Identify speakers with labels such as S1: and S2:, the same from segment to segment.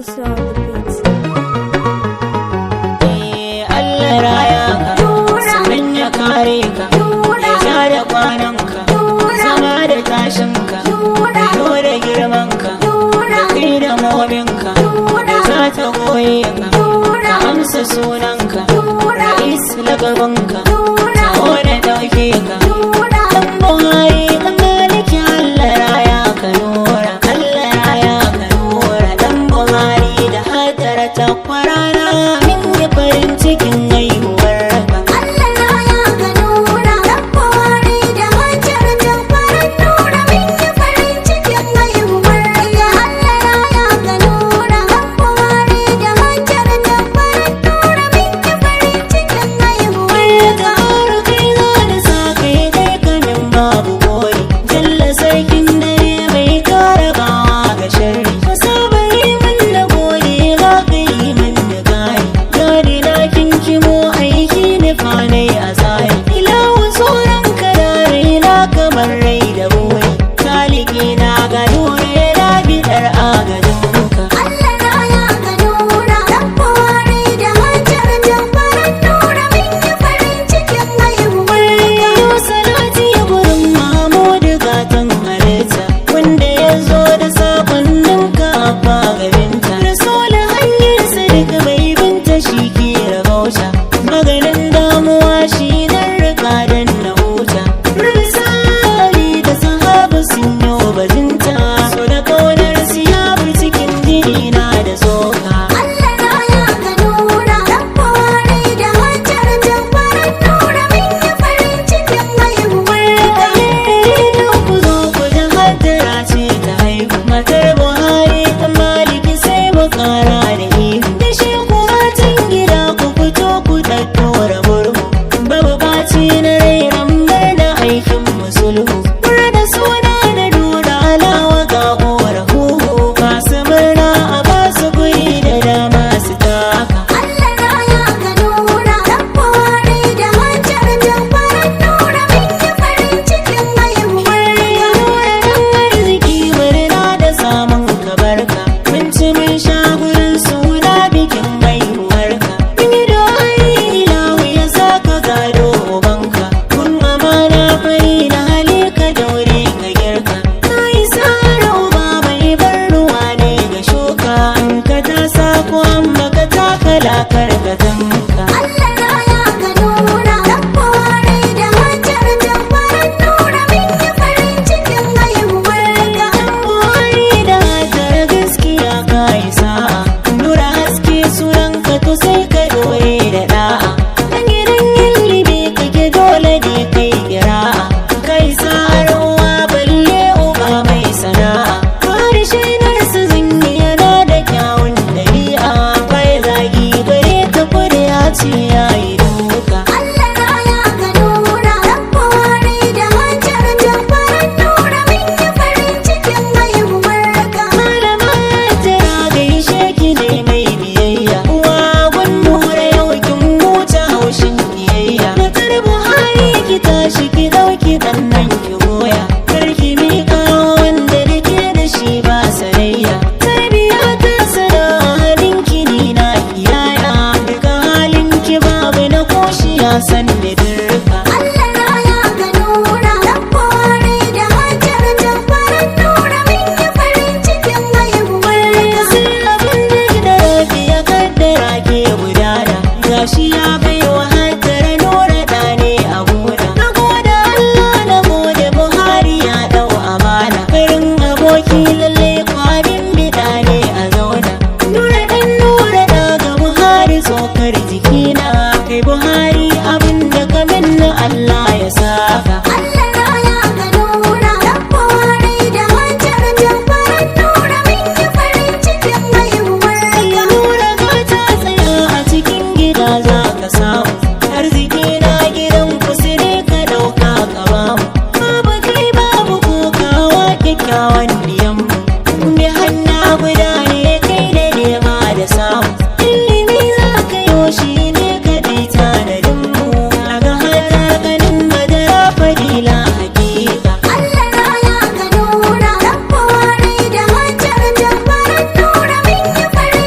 S1: Musa on the beat.
S2: Allah raya ka, sannan ya kare ka, ya sha da kwananka, zama da tashinka, fito da girmanka, da kai da mominka, da za ta goye ka, ka amsa sunanka, da isla gabanka, ta wadda dauke ka. Dan Buhari dan Maliki Allah raya ka nura, Allah raya ka nura. Dan Buhari da hadara ta kwarana, min yi farin cikin haihuwar ka.
S3: Allah raya ka nura, Dan Buhari da hadara ta kwarana, min yi farin cikin haihuwar ka. Allah raya ka nura, Dan Buhari da hadara ta kwarana, min yi farin cikin haihuwar ka.
S2: Kai za da sa kai dai kamin babu gori, jalla sarkin dare mai kare bawa ga sharri. Saba yi min da gori, za ka yi min da gari, gari na kinkimo aiki ne fanai a tsari. Ilahu tsoron ka da raina kamar rai da buri, taliki na ga nure na bidar agajinka.
S3: Allah raya ka nura, Dan Buhari da hadara ta kwarana, min yi farin cikin haihuwar ka.
S2: Yau salati gurin Mahmudu gatan halitta, wanda ya zo da sakonnin ka abba gabinta. Rasul hanyar sadiq bai binta shi ke rabauta, maganin damuwa shi dan rika dan na huta. Risali da sahaba sun yi bajinta, so da kaunar siyabu cikin jini na da tsoka.
S3: Allah raya ka nura, Dan Buhari da hadara ta kwarana, min yi farin cikin haihuwar ka.
S2: Idan ku zo ku ji haddara ce ta haihu, matar Buhari ta Maliki sai mu kara da ihu. Da shi kuma tun gida ku fito ku tattara murhu, babu baci na rairan murna aikin musulhu. Murna suna da dura alawa ga hora huhu, masu murna a basu guri da dama su taka.
S3: Allah raya ka nura, Dan Buhari da hadara ta kwarana, min yi farin cikin haihuwar ka.
S2: Nura dan arziki murna da samun kabarka, mun ci mun sha gurin suna bikin haihuwarka. Mun yi do'ai ilahu ya saka gado ubanka, kun amana fari da hali ka daure ka girka. Ka yi sa'ar uba mai bar ruwa ne ga shuka, in ka ta sako an baka takala karkatanka.
S3: Allah raya ka nura, Dan Buhari da hadara ta kwarana, min yi farin cikin haihuwar ka.
S2: Buhari da hadara gaskiya ka yi sa'a, nura haske sunanka to sai ka dore da da'a. Dan gidan ilimi kake dole ne kai kira'a, kai sa'ar uwa balle uba mai sana'a. Harshe narsa zanyi yana da kyawun dabi'a, bai zagi bare ta kuriya ce yayi duka.
S3: Allah raya ka nura, Dan Buhari da hadara ta kwarana, min yi farin cikin haihuwar ka.
S2: Malama tana gaishe ki ne mai biyayya, uwa gun nura yau kin huta haushin biyayya. Matar Buhari ki tashi ki dauki dan nan ki goya, kar ki miƙa wanda da ke da shi ba sanayya. Tarbiya ta sana halin ki ni na kiyaya, duka halin ki babu na koshi ya san da dirka.
S3: Allah raya ka nura, Dan Buhari da hadara ta kwarana, min yi farin cikin haihuwar ka.
S2: Sai abin da rabi ya kaddara ke gudana, gashi ya bai wa haddara nura ɗane a gona. Na gode Allah na gode Buhari ya ɗau amana, farin aboki lalle kwanin biɗa ne a zauna. Nura ɗan nura daga Buhari tsokar jikina, kai Buhari abin da ka minna Allah ya saka.
S3: Allah raya ka nura, Dan Buhari da hadara ta kwarana, min yi farin cikin haihuwar ka.
S2: Nura ka ta tsaya a cikin gida za ka samu, arziki na gidan ku sai ka ɗauka ka bamu. Babu kai babu kokawa kyakkyawan diyanmu, mai hanya guda ne kai da nema da samu. Ilimi za ka yo shi ne kaɗai tanadinmu, a ga hata ganin madara fadila hakika.
S3: Allah raya ka nura, Dan Buhari da hadara ta kwarana, min yi farin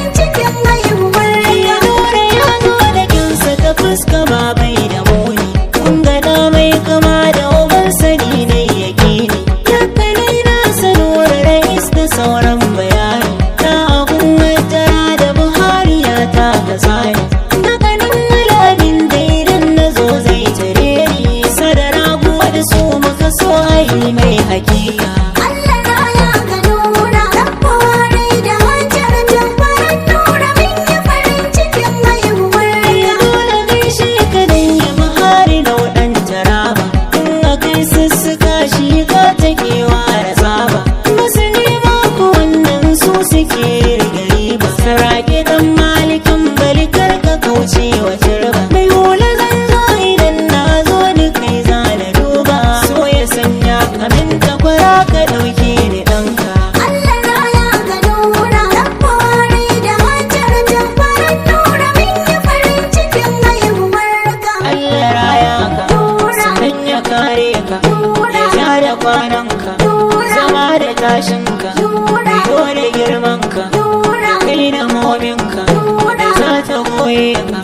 S2: waye ka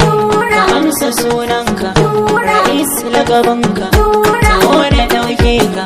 S2: ka amsa sunanka rais lagabinka ta wani ɗauke ka